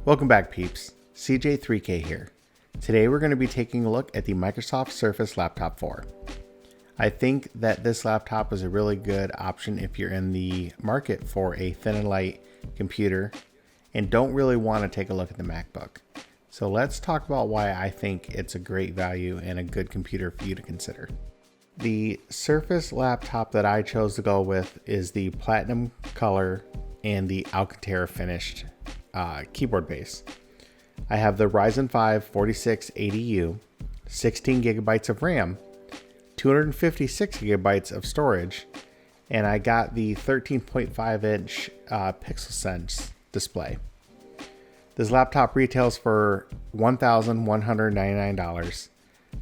Welcome back, peeps. CJ3K here. Today we're going to be taking a look at the Microsoft Surface Laptop 4. I think that this laptop is a really good option if you're in the market for a thin and light computer and don't really want to take a look at the MacBook. So let's talk about why I think it's a great value and a good computer for you to consider. The Surface laptop that I chose to go with is the platinum color and the Alcantara finished keyboard base. I have the Ryzen 5 4680U, 16 gigabytes of RAM, 256 gigabytes of storage, and I got the 13.5 inch PixelSense display. This laptop retails for $1,199.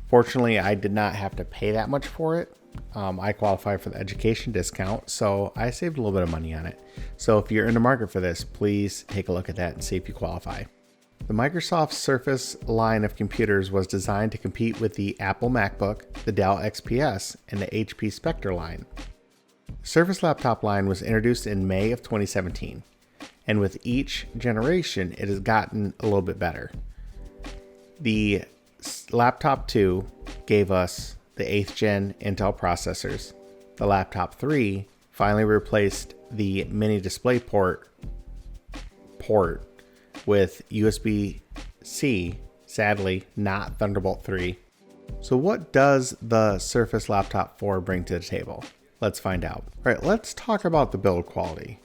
Fortunately, I did not have to pay that much for it. I qualify for the education discount, so I saved a little bit of money on it. So if you're in the market for this, please take a look at that and see if you qualify. The Microsoft Surface line of computers was designed to compete with the Apple MacBook, the Dell XPS, and the HP Spectre line. The Surface laptop line was introduced in May of 2017, and with each generation, it has gotten a little bit better. The Laptop 2 gave us the 8th gen Intel processors. The Laptop 3 finally replaced the mini display port with USB-C, sadly not Thunderbolt 3. So what does the Surface Laptop 4 bring to the table? Let's find out. All right, let's talk about the build quality.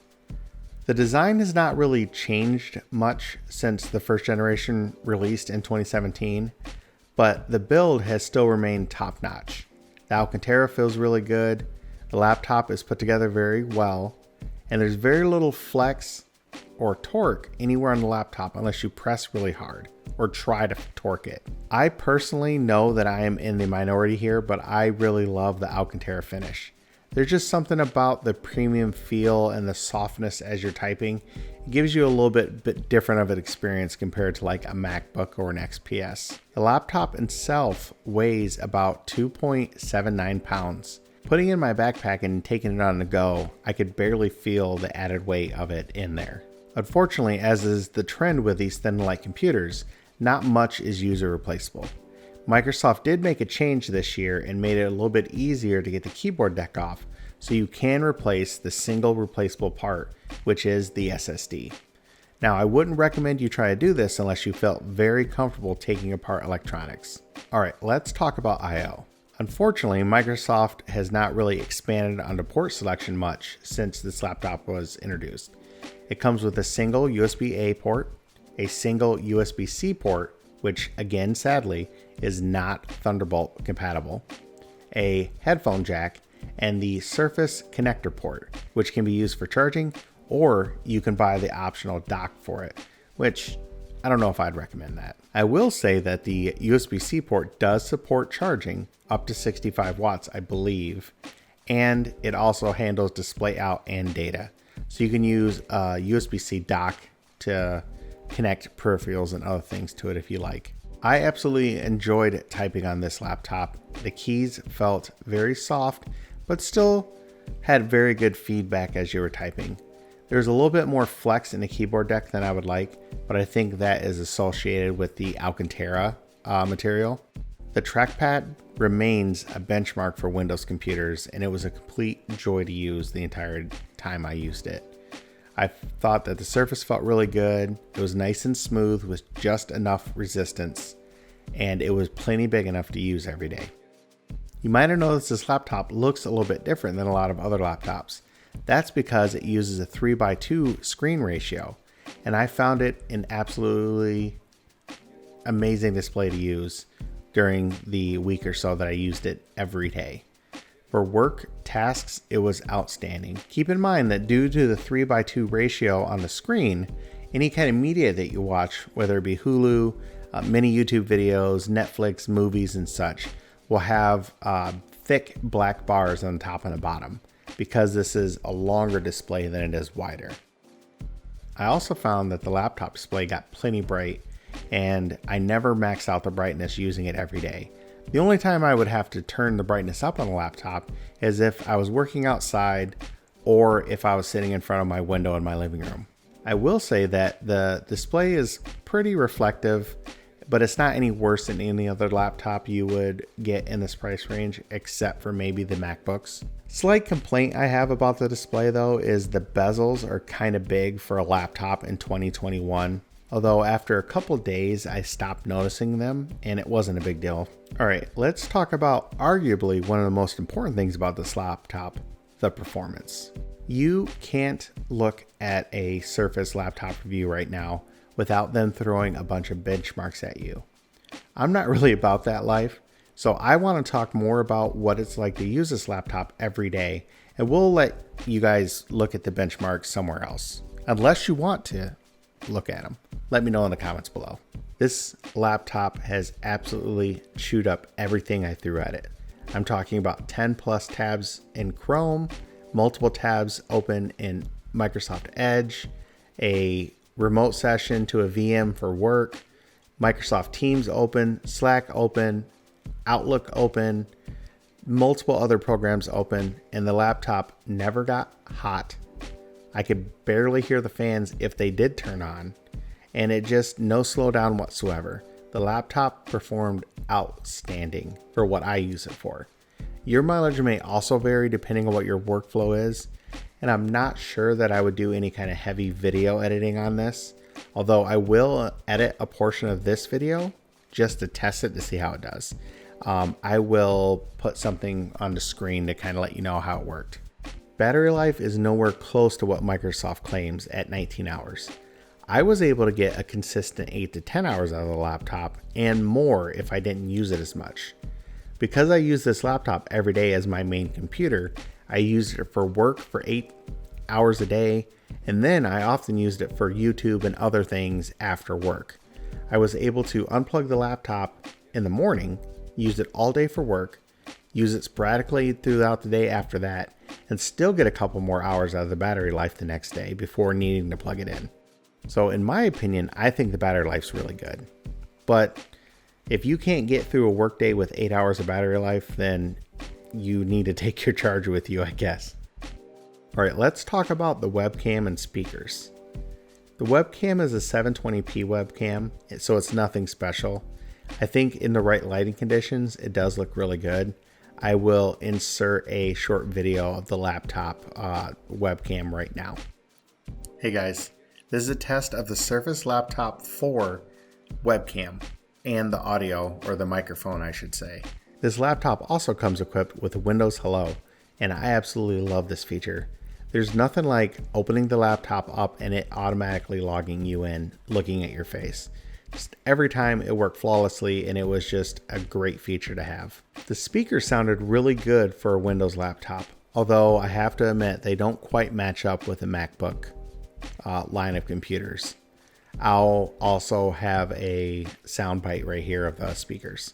The design has not really changed much since the first generation released in 2017, but the build has still remained top-notch. The Alcantara feels really good, the laptop is put together very well, and there's very little flex or torque anywhere on the laptop unless you press really hard or try to torque it. I personally know that I am in the minority here, but I really love the Alcantara finish. There's just something about the premium feel and the softness as you're typing. It gives you a little bit different of an experience compared to like a MacBook or an XPS. The laptop itself weighs about 2.79 pounds. Putting it in my backpack and taking it on the go, I could barely feel the added weight of it in there. Unfortunately, as is the trend with these thin and light computers, not much is user replaceable. Microsoft did make a change this year and made it a little bit easier to get the keyboard deck off, so you can replace the single replaceable part, which is the SSD. Now, I wouldn't recommend you try to do this unless you felt very comfortable taking apart electronics. Alright, let's talk about I/O. Unfortunately, Microsoft has not really expanded on the port selection much since this laptop was introduced. It comes with a single USB-A port, a single USB-C port, which again, sadly, is not Thunderbolt compatible, a headphone jack, and the Surface connector port, which can be used for charging, or you can buy the optional dock for it, which I don't know if I'd recommend that. I will say that the USB-C port does support charging up to 65 watts, I believe, and it also handles display out and data. So you can use a USB-C dock to connect peripherals and other things to it if you like. I absolutely enjoyed typing on this laptop. The keys felt very soft, but still had very good feedback as you were typing. There's a little bit more flex in the keyboard deck than I would like, but I think that is associated with the Alcantara material. The trackpad remains a benchmark for Windows computers, and it was a complete joy to use the entire time I used it. I thought that the surface felt really good. It was nice and smooth with just enough resistance, and it was plenty big enough to use every day. You might have noticed this laptop looks a little bit different than a lot of other laptops. That's because it uses a 3:2 screen ratio, and I found it an absolutely amazing display to use during the week or so that I used it every day. For work tasks, it was outstanding. Keep in mind that due to the 3:2 ratio on the screen, any kind of media that you watch, whether it be Hulu, mini YouTube videos, Netflix, movies, and such, will have thick black bars on the top and the bottom because this is a longer display than it is wider. I also found that the laptop display got plenty bright, and I never maxed out the brightness using it every day. The only time I would have to turn the brightness up on the laptop is if I was working outside or if I was sitting in front of my window in my living room. I will say that the display is pretty reflective, but it's not any worse than any other laptop you would get in this price range, except for maybe the MacBooks. Slight complaint I have about the display though is the bezels are kind of big for a laptop in 2021. Although after a couple days, I stopped noticing them and it wasn't a big deal. All right, let's talk about arguably one of the most important things about this laptop, the performance. You can't look at a Surface laptop review right now without them throwing a bunch of benchmarks at you. I'm not really about that life, so I want to talk more about what it's like to use this laptop every day, and we'll let you guys look at the benchmarks somewhere else, unless you want to look at them. Let me know in the comments below. This laptop has absolutely chewed up everything I threw at it. I'm talking about 10 plus tabs in Chrome, multiple tabs open in Microsoft Edge, a remote session to a VM for work, Microsoft Teams open, Slack open, Outlook open, multiple other programs open, and the laptop never got hot. I could barely hear the fans if they did turn on, and it just no slowdown whatsoever. The laptop performed outstanding for what I use it for. Your mileage may also vary depending on what your workflow is, and I'm not sure that I would do any kind of heavy video editing on this, although I will edit a portion of this video just to test it to see how it does. I will put something on the screen to kind of let you know how it worked. Battery life is nowhere close to what Microsoft claims at 19 hours. I was able to get a consistent 8 to 10 hours out of the laptop and more if I didn't use it as much. Because I use this laptop every day as my main computer, I used it for work for 8 hours a day, and then I often used it for YouTube and other things after work. I was able to unplug the laptop in the morning, use it all day for work, use it sporadically throughout the day after that, and still get a couple more hours out of the battery life the next day before needing to plug it in. So in my opinion, I think the battery life's really good. But if you can't get through a workday with 8 hours of battery life, then you need to take your charger with you, I guess. All right, let's talk about the webcam and speakers. The webcam is a 720p webcam, so it's nothing special. I think in the right lighting conditions, it does look really good. I will insert a short video of the laptop webcam right now. Hey guys, this is a test of the Surface Laptop 4 webcam and the audio, or the microphone I should say. This laptop also comes equipped with Windows Hello, and I absolutely love this feature. There's nothing like opening the laptop up and it automatically logging you in, looking at your face. Just every time it worked flawlessly, and it was just a great feature to have. The speakers sounded really good for a Windows laptop, although I have to admit they don't quite match up with the MacBook line of computers. I'll also have a soundbite right here of the speakers.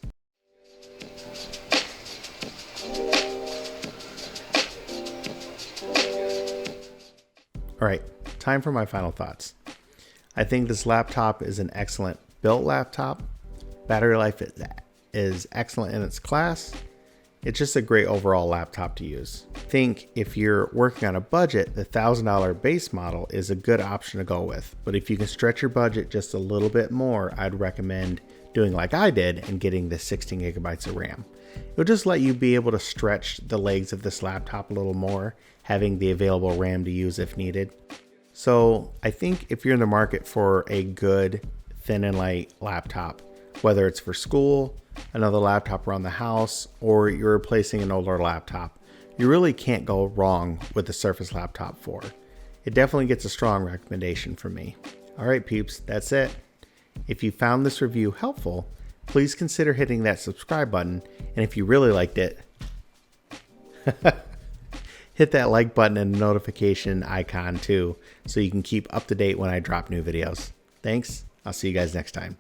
All right, time for my final thoughts. I think this laptop is an excellent built laptop. Battery life is excellent in its class. It's just a great overall laptop to use. I think if you're working on a budget, the $1,000 base model is a good option to go with. But if you can stretch your budget just a little bit more, I'd recommend doing like I did and getting the 16 gigabytes of RAM. It'll just let you be able to stretch the legs of this laptop a little more, having the available RAM to use if needed. So I think if you're in the market for a good thin and light laptop, whether it's for school, another laptop around the house, or you're replacing an older laptop, you really can't go wrong with the Surface Laptop 4. It definitely gets a strong recommendation from me. All right, peeps, that's it. If you found this review helpful, please consider hitting that subscribe button, and if you really liked it, hit that like button and notification icon too, so you can keep up to date when I drop new videos. Thanks. I'll see you guys next time.